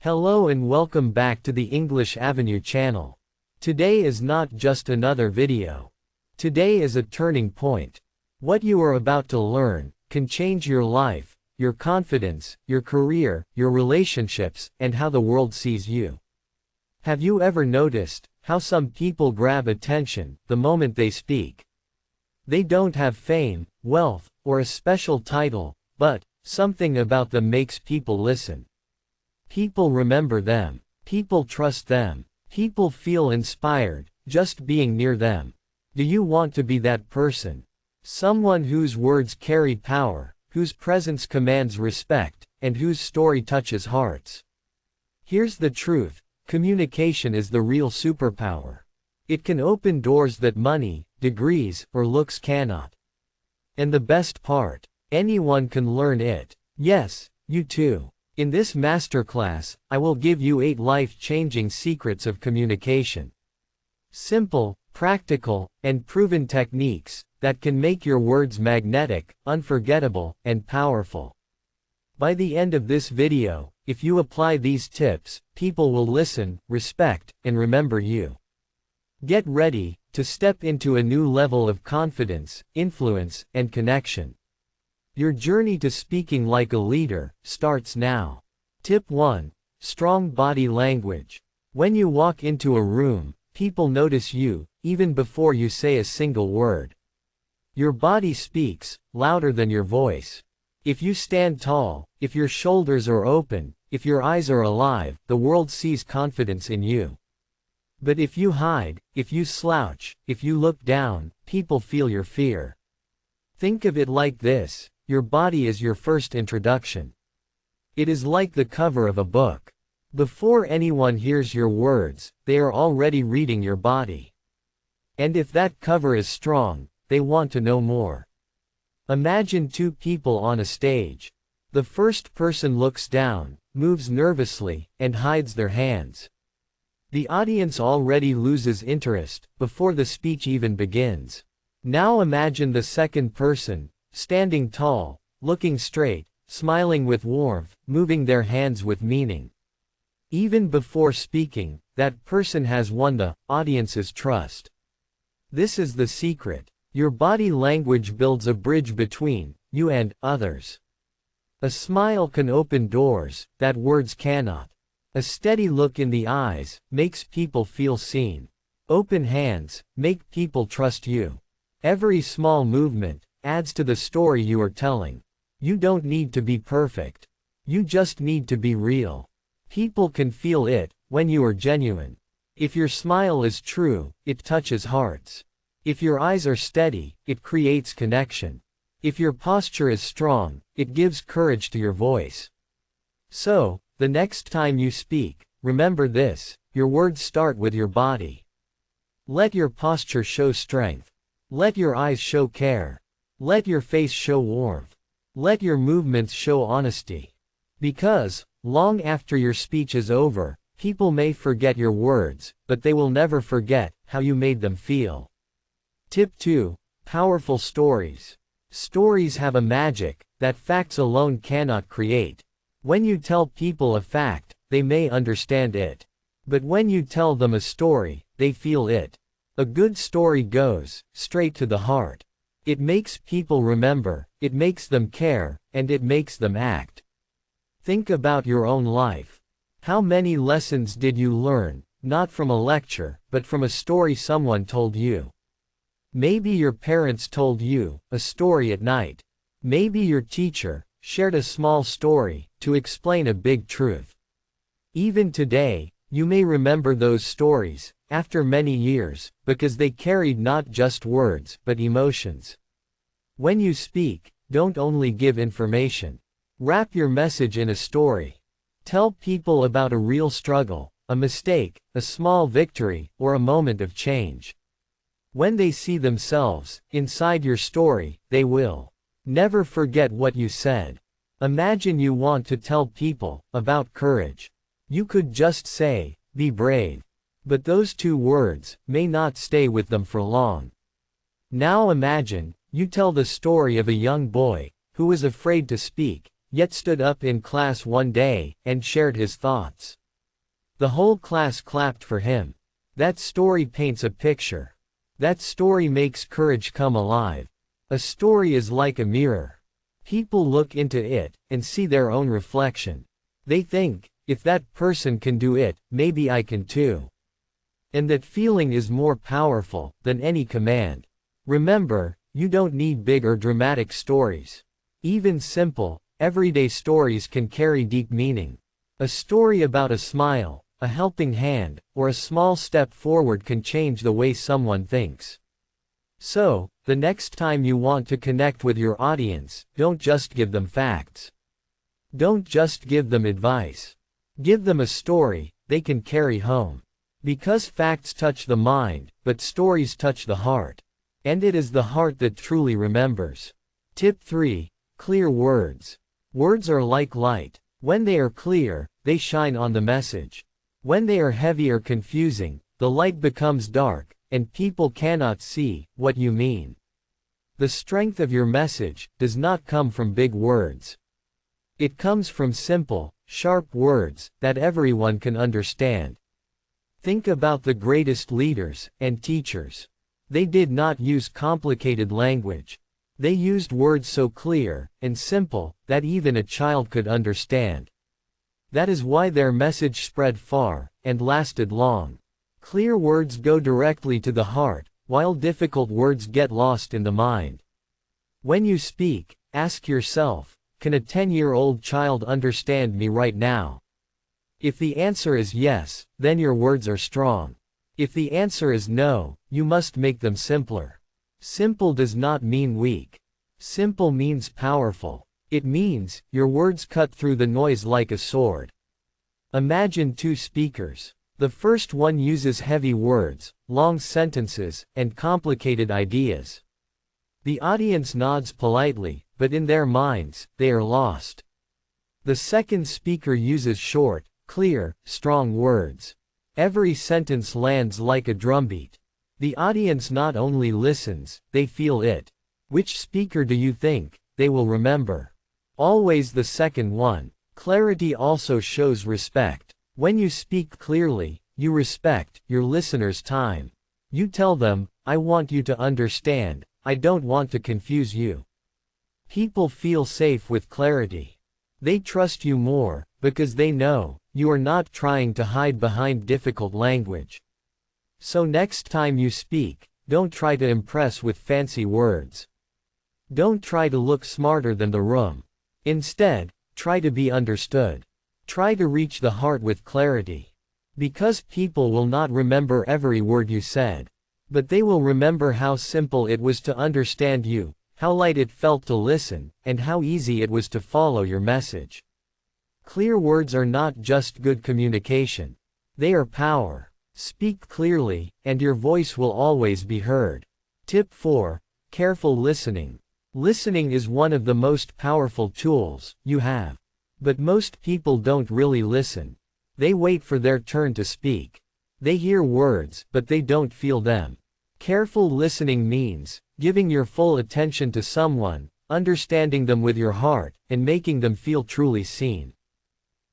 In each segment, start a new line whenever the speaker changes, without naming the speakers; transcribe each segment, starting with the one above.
Hello and welcome back to the English Avenue channel. Today is not just another video. Today is a turning point. What you are about to learn can change your life, your confidence, your career, your relationships, and how the world sees you. Have you ever noticed how some people grab attention the moment they speak? They don't have fame, wealth, or a special title, but something about them makes people listen. People remember them. People trust them. People feel inspired just being near them. Do you want to be that person? Someone whose words carry power, whose presence commands respect, and whose story touches hearts. Here's the truth: communication is the real superpower. It can open doors that money, degrees, or looks cannot. And the best part, anyone can learn it. Yes, you too. In this masterclass, I will give you 8 life-changing secrets of communication. Simple, practical, and proven techniques that can make your words magnetic, unforgettable, and powerful. By the end of this video, if you apply these tips, people will listen, respect, and remember you. Get ready to step into a new level of confidence, influence, and connection. Your journey to speaking like a leader starts now. Tip 1. Strong body language. When you walk into a room, people notice you, even before you say a single word. Your body speaks, louder than your voice. If you stand tall, if your shoulders are open, if your eyes are alive, the world sees confidence in you. But if you hide, if you slouch, if you look down, people feel your fear. Think of it like this: your body is your first introduction. It is like the cover of a book. Before anyone hears your words, they are already reading your body. And if that cover is strong, they want to know more. Imagine 2 people on a stage. The first person looks down, moves nervously, and hides their hands. The audience already loses interest before the speech even begins. Now imagine the second person, standing tall, looking straight, smiling with warmth, moving their hands with meaning. Even before speaking, that person has won the audience's trust. This is the secret. Your body language builds a bridge between you and others. A smile can open doors that words cannot. A steady look in the eyes makes people feel seen. Open hands make people trust you. Every small movement adds to the story you are telling. You don't need to be perfect. You just need to be real. People can feel it when you are genuine. If your smile is true, it touches hearts. If your eyes are steady, it creates connection. If your posture is strong, it gives courage to your voice. So, the next time you speak, remember this: your words start with your body. Let your posture show strength. Let your eyes show care. Let your face show warmth. Let your movements show honesty. Because, long after your speech is over, people may forget your words, but they will never forget how you made them feel. Tip 2. Powerful stories. Stories have a magic that facts alone cannot create. When you tell people a fact, they may understand it. But when you tell them a story, they feel it. A good story goes straight to the heart. It makes people remember, it makes them care, and it makes them act. Think about your own life. How many lessons did you learn, not from a lecture, but from a story someone told you? Maybe your parents told you a story at night. Maybe your teacher shared a small story to explain a big truth. Even today, you may remember those stories after many years, because they carried not just words, but emotions. When you speak, don't only give information. Wrap your message in a story. Tell people about a real struggle, a mistake, a small victory, or a moment of change. When they see themselves inside your story, they will never forget what you said. Imagine you want to tell people about courage. You could just say, "Be brave." But those 2 words may not stay with them for long. Now imagine you tell the story of a young boy who was afraid to speak, yet stood up in class one day and shared his thoughts. The whole class clapped for him. That story paints a picture. That story makes courage come alive. A story is like a mirror. People look into it and see their own reflection. They think, if that person can do it, maybe I can too. And that feeling is more powerful than any command. Remember, you don't need big or dramatic stories. Even simple, everyday stories can carry deep meaning. A story about a smile, a helping hand, or a small step forward can change the way someone thinks. So, the next time you want to connect with your audience, don't just give them facts. Don't just give them advice. Give them a story they can carry home. Because facts touch the mind, but stories touch the heart. And it is the heart that truly remembers. Tip 3. Clear words. Words are like light. When they are clear, they shine on the message. When they are heavy or confusing, the light becomes dark, and people cannot see what you mean. The strength of your message does not come from big words. It comes from simple, sharp words that everyone can understand. Think about the greatest leaders and teachers. They did not use complicated language. They used words so clear and simple that even a child could understand. That is why their message spread far and lasted long. Clear words go directly to the heart, while difficult words get lost in the mind. When you speak, ask yourself, can a 10-year-old child understand me right now? If the answer is yes, then your words are strong. If the answer is no, you must make them simpler. Simple does not mean weak. Simple means powerful. It means, your words cut through the noise like a sword. Imagine two speakers. The first one uses heavy words, long sentences, and complicated ideas. The audience nods politely, but in their minds, they are lost. The second speaker uses short, clear, strong words. Every sentence lands like a drumbeat. The audience not only listens, they feel it. Which speaker do you think they will remember? Always the second one. Clarity also shows respect. When you speak clearly, you respect your listener's time. You tell them, I want you to understand, I don't want to confuse you. People feel safe with clarity. They trust you more, because they know you are not trying to hide behind difficult language. So next time you speak, don't try to impress with fancy words. Don't try to look smarter than the room. Instead, try to be understood. Try to reach the heart with clarity. Because people will not remember every word you said. But they will remember how simple it was to understand you, how light it felt to listen, and how easy it was to follow your message. Clear words are not just good communication. They are power. Speak clearly, and your voice will always be heard. Tip 4. Careful listening. Listening is one of the most powerful tools you have. But most people don't really listen. They wait for their turn to speak. They hear words, but they don't feel them. Careful listening means giving your full attention to someone, understanding them with your heart, and making them feel truly seen.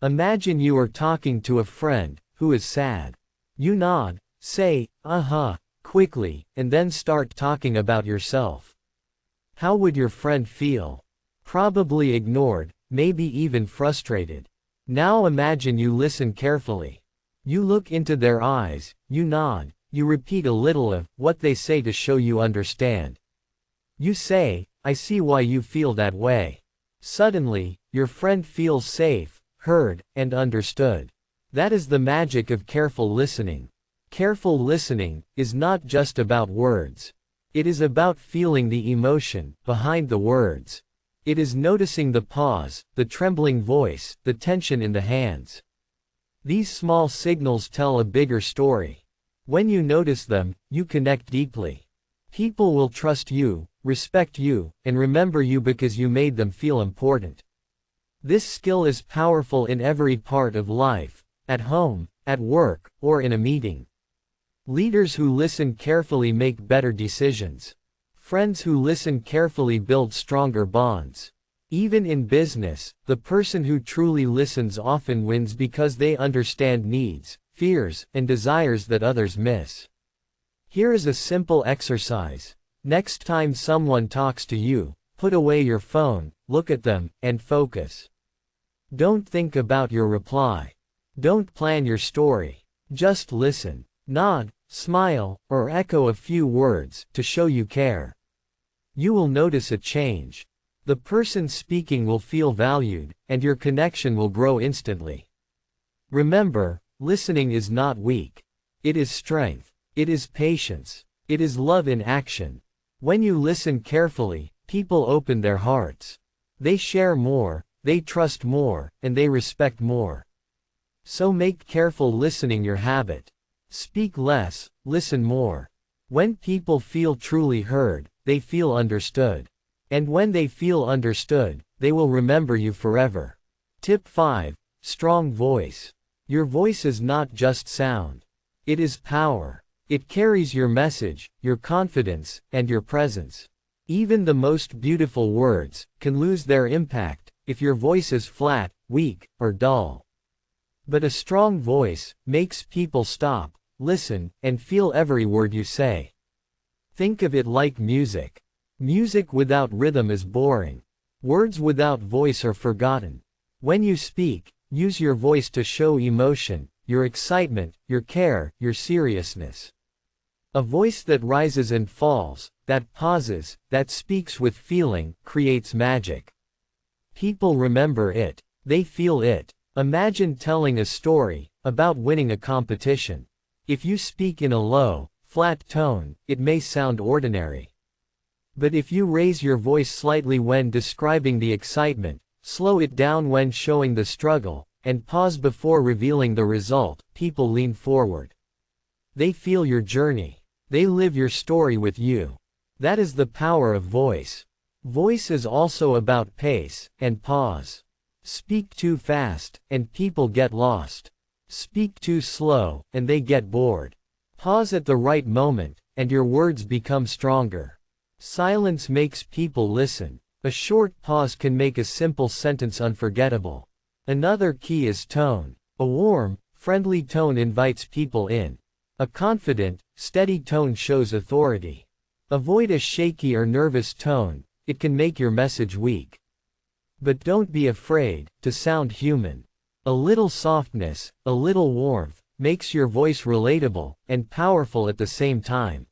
Imagine you are talking to a friend who is sad. You nod, say, uh-huh, quickly, and then start talking about yourself. How would your friend feel? Probably ignored, maybe even frustrated. Now imagine you listen carefully. You look into their eyes, you nod, you repeat a little of what they say to show you understand. You say, I see why you feel that way. Suddenly, your friend feels safe, heard, and understood. That is the magic of careful listening. Careful listening is not just about words. It is about feeling the emotion behind the words. It is noticing the pause, the trembling voice, the tension in the hands. These small signals tell a bigger story. When you notice them, you connect deeply. People will trust you, respect you, and remember you because you made them feel important. This skill is powerful in every part of life, at home, at work, or in a meeting. Leaders who listen carefully make better decisions. Friends who listen carefully build stronger bonds. Even in business, the person who truly listens often wins because they understand needs, fears, and desires that others miss. Here is a simple exercise. Next time someone talks to you, put away your phone, look at them, and focus. Don't think about your reply. Don't plan your story. Just listen, nod, smile, or echo a few words to show you care. You will notice a change. The person speaking will feel valued, and your connection will grow instantly. Remember, listening is not weak. It is strength. It is patience. It is love in action. When you listen carefully, people open their hearts. They share more, they trust more, and they respect more. So make careful listening your habit. Speak less, listen more. When people feel truly heard, they feel understood. And when they feel understood, they will remember you forever. Tip 5. Strong voice. Your voice is not just sound. It is power. It carries your message, your confidence, and your presence. Even the most beautiful words can lose their impact if your voice is flat, weak, or dull. But a strong voice makes people stop, listen, and feel every word you say. Think of it like music. Music without rhythm is boring. Words without voice are forgotten. When you speak, use your voice to show emotion, your excitement, your care, your seriousness. A voice that rises and falls, that pauses, that speaks with feeling, creates magic. People remember it. They feel it. Imagine telling a story about winning a competition. If you speak in a low, flat tone, it may sound ordinary. But if you raise your voice slightly when describing the excitement, slow it down when showing the struggle, and pause before revealing the result, people lean forward. They feel your journey. They live your story with you. That is the power of voice. Voice is also about pace and pause. Speak too fast, and people get lost. Speak too slow, and they get bored. Pause at the right moment, and your words become stronger. Silence makes people listen. A short pause can make a simple sentence unforgettable. Another key is tone. A warm, friendly tone invites people in. A confident, steady tone shows authority. Avoid a shaky or nervous tone. It can make your message weak. But don't be afraid to sound human. A little softness, a little warmth, makes your voice relatable and powerful at the same time.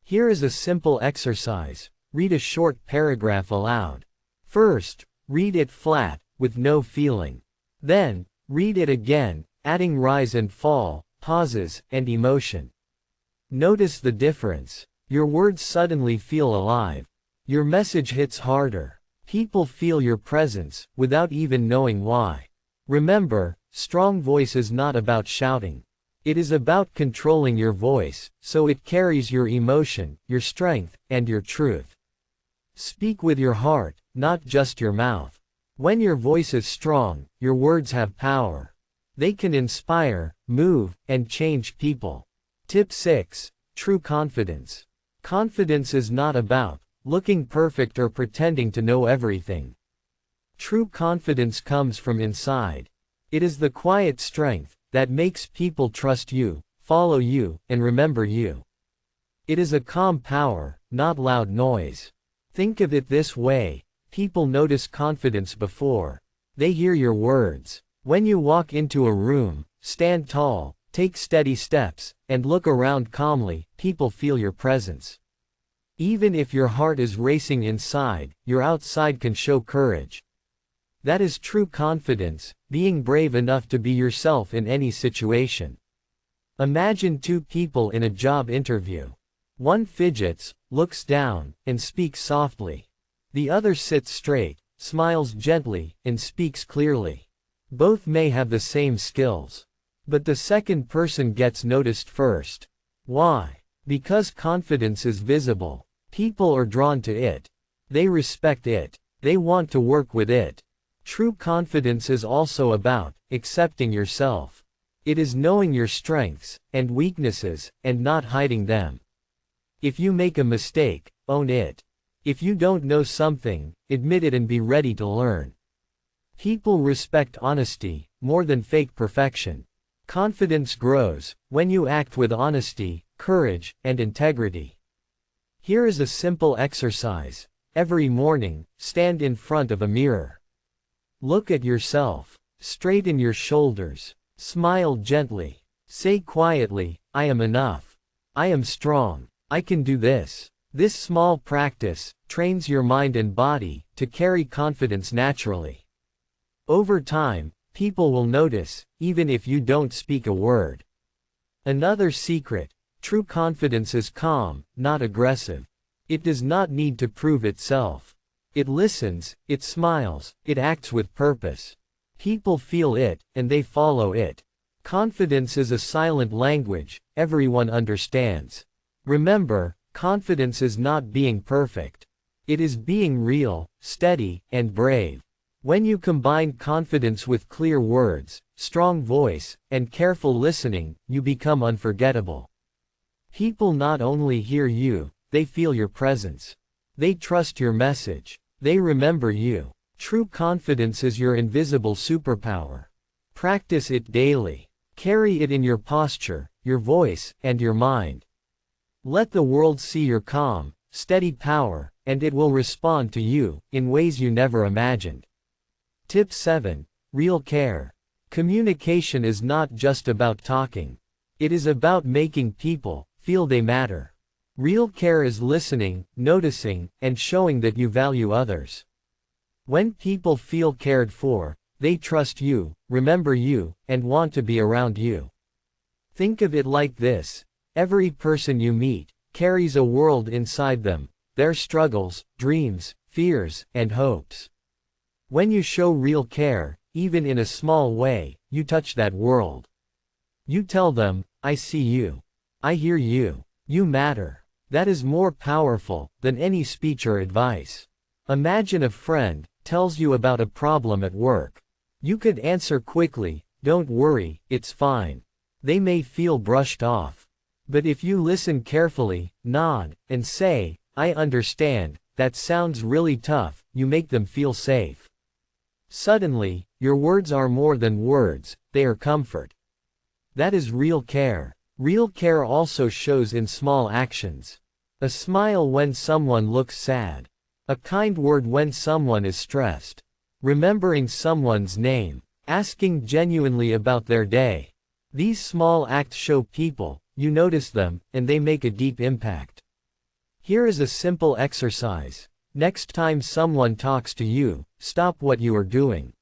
Here is a simple exercise. Read a short paragraph aloud. First, read it flat, with no feeling. Then, read it again, adding rise and fall, pauses, and emotion. Notice the difference. Your words suddenly feel alive. Your message hits harder. People feel your presence, without even knowing why. Remember, strong voice is not about shouting. It is about controlling your voice, so it carries your emotion, your strength, and your truth. Speak with your heart, not just your mouth. When your voice is strong, your words have power. They can inspire, move, and change people. Tip 6. True confidence. Confidence is not about looking perfect or pretending to know everything. True confidence comes from inside. It is the quiet strength that makes people trust you, follow you, and remember you. It is a calm power, not loud noise. Think of it this way: people notice confidence before they hear your words. When you walk into a room, stand tall, take steady steps, and look around calmly, people feel your presence. Even if your heart is racing inside, your outside can show courage. That is true confidence, being brave enough to be yourself in any situation. Imagine two people in a job interview. One fidgets, looks down, and speaks softly. The other sits straight, smiles gently, and speaks clearly. Both may have the same skills. But the second person gets noticed first. Why? Because confidence is visible. People are drawn to it. They respect it. They want to work with it. True confidence is also about accepting yourself. It is knowing your strengths and weaknesses and not hiding them. If you make a mistake, own it. If you don't know something, admit it and be ready to learn. People respect honesty more than fake perfection. Confidence grows when you act with honesty, courage, and integrity. Here is a simple exercise. Every morning, stand in front of a mirror. Look at yourself. Straighten your shoulders. Smile gently. Say quietly, I am enough. I am strong. I can do this. This small practice trains your mind and body to carry confidence naturally. Over time, people will notice, even if you don't speak a word. Another secret: true confidence is calm, not aggressive. It does not need to prove itself. It listens, it smiles, it acts with purpose. People feel it, and they follow it. Confidence is a silent language everyone understands. Remember, confidence is not being perfect. It is being real, steady, and brave. When you combine confidence with clear words, strong voice, and careful listening, you become unforgettable. People not only hear you, they feel your presence. They trust your message. They remember you. True confidence is your invisible superpower. Practice it daily. Carry it in your posture, your voice, and your mind. Let the world see your calm, steady power, and it will respond to you in ways you never imagined. Tip 7. Real care. Communication is not just about talking. It is about making people feel they matter. Real care is listening, noticing, and showing that you value others. When people feel cared for, they trust you, remember you, and want to be around you. Think of it like this: every person you meet carries a world inside them, their struggles, dreams, fears, and hopes. When you show real care, even in a small way, you touch that world. You tell them, I see you. I hear you. You matter. That is more powerful than any speech or advice. Imagine a friend tells you about a problem at work. You could answer quickly, don't worry, it's fine. They may feel brushed off. But if you listen carefully, nod, and say, I understand, that sounds really tough, you make them feel safe. Suddenly, your words are more than words, they are comfort. That is real care. Real care also shows in small actions. A smile when someone looks sad. A kind word when someone is stressed. Remembering someone's name. Asking genuinely about their day. These small acts show people, you notice them, and they make a deep impact. Here is a simple exercise. Next time someone talks to you, stop what you are doing.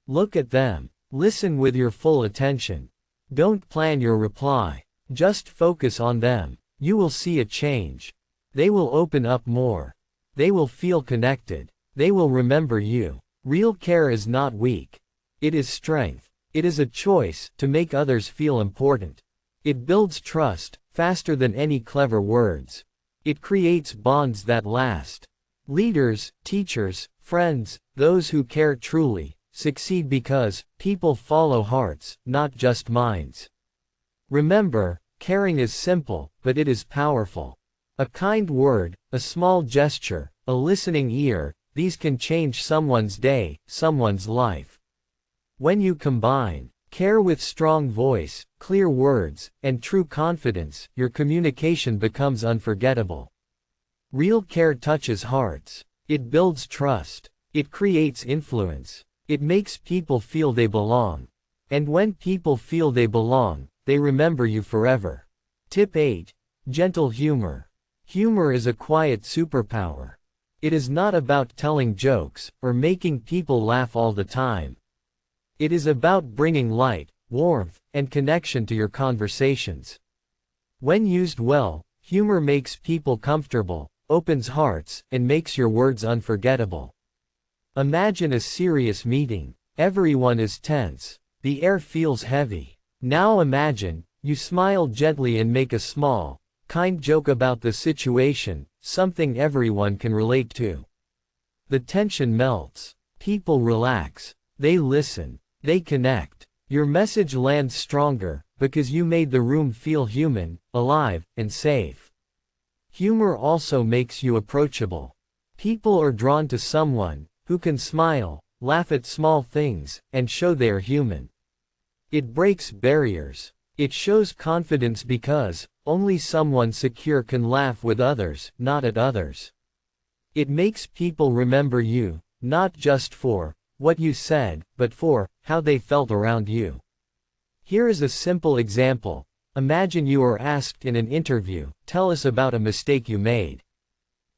Look at them. Listen with your full attention. Don't plan your reply. Just focus on them. You will see a change. They will open up more. They will feel connected. They will remember you. Real care is not weak. It is strength. It is a choice to make others feel important. It builds trust faster than any clever words. It creates bonds that last. Leaders, teachers, friends, those who care truly, succeed because people follow hearts, not just minds. Remember, caring is simple, but it is powerful. A kind word, a small gesture, a listening ear, these can change someone's day, someone's life. When you combine care with strong voice, clear words, and true confidence, your communication becomes unforgettable. Real care touches hearts. It builds trust. It creates influence. It makes people feel they belong. And when people feel they belong, they remember you forever. Tip 8. Gentle humor. Humor is a quiet superpower. It is not about telling jokes or making people laugh all the time. It is about bringing light, warmth, and connection to your conversations. When used well, humor makes people comfortable, opens hearts, and makes your words unforgettable. Imagine a serious meeting. Everyone is tense. The air feels heavy. Now imagine, you smile gently and make a small, kind joke about the situation, something everyone can relate to. The tension melts. People relax. They listen. They connect. Your message lands stronger, because you made the room feel human, alive, and safe. Humor also makes you approachable. People are drawn to someone who can smile, laugh at small things, and show they are human. It breaks barriers. It shows confidence because only someone secure can laugh with others, not at others. It makes people remember you, not just for what you said, but for how they felt around you. Here is a simple example. Imagine you are asked in an interview, tell us about a mistake you made.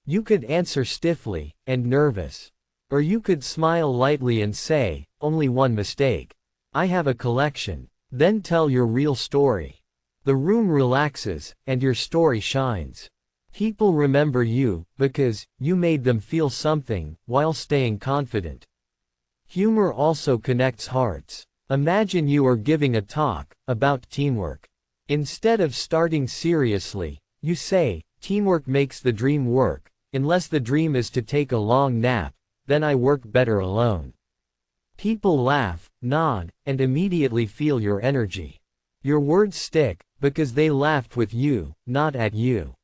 You could answer stiffly and nervous. Or you could smile lightly and say, only one mistake. I have a collection. Then tell your real story. The room relaxes, and your story shines. People remember you because you made them feel something while staying confident. Humor also connects hearts. Imagine you are giving a talk about teamwork. Instead of starting seriously, you say, teamwork makes the dream work. Unless the dream is to take a long nap, then I work better alone. People laugh, nod, and immediately feel your energy. Your words stick because they laughed with you, not at you.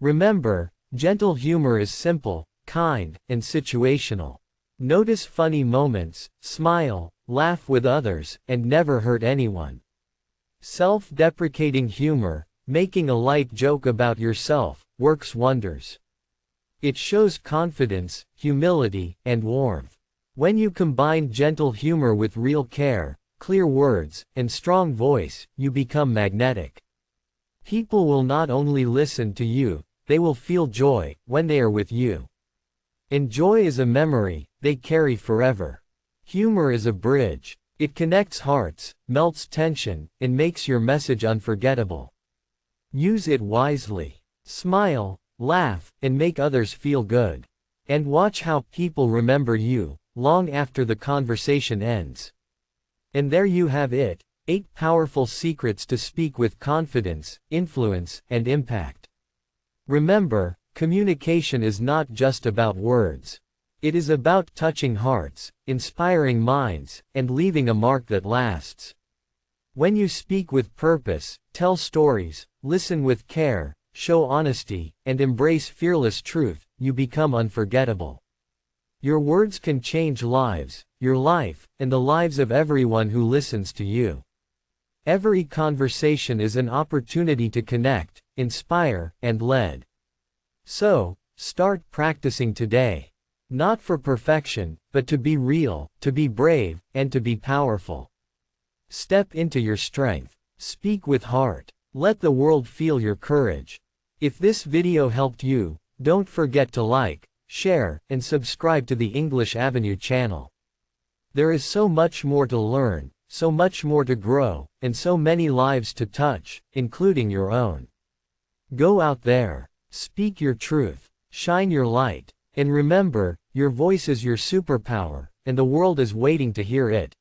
Remember, gentle humor is simple, kind, and situational. Notice funny moments, smile, laugh with others, and never hurt anyone. Self-deprecating humor, making a light joke about yourself, works wonders. It shows confidence, humility, and warmth. When you combine gentle humor with real care, clear words, and strong voice, you become magnetic. People will not only listen to you, they will feel joy when they are with you. And joy is a memory they carry forever. Humor is a bridge. It connects hearts, melts tension, and makes your message unforgettable. Use it wisely. Smile, laugh, and make others feel good. And watch how people remember you long after the conversation ends. And there you have it, 8 powerful secrets to speak with confidence, influence, and impact. Remember, communication is not just about words. It is about touching hearts, inspiring minds, and leaving a mark that lasts. When you speak with purpose, tell stories, listen with care, show honesty, and embrace fearless truth, you become unforgettable. Your words can change lives, your life, and the lives of everyone who listens to you. Every conversation is an opportunity to connect, inspire, and lead. So, start practicing today. Not for perfection, but to be real, to be brave, and to be powerful. Step into your strength. Speak with heart. Let the world feel your courage. If this video helped you, don't forget to like, share, and subscribe to the English Avenue channel. There is so much more to learn, so much more to grow, and so many lives to touch, including your own. Go out there. Speak your truth. Shine your light. And remember, your voice is your superpower, and the world is waiting to hear it.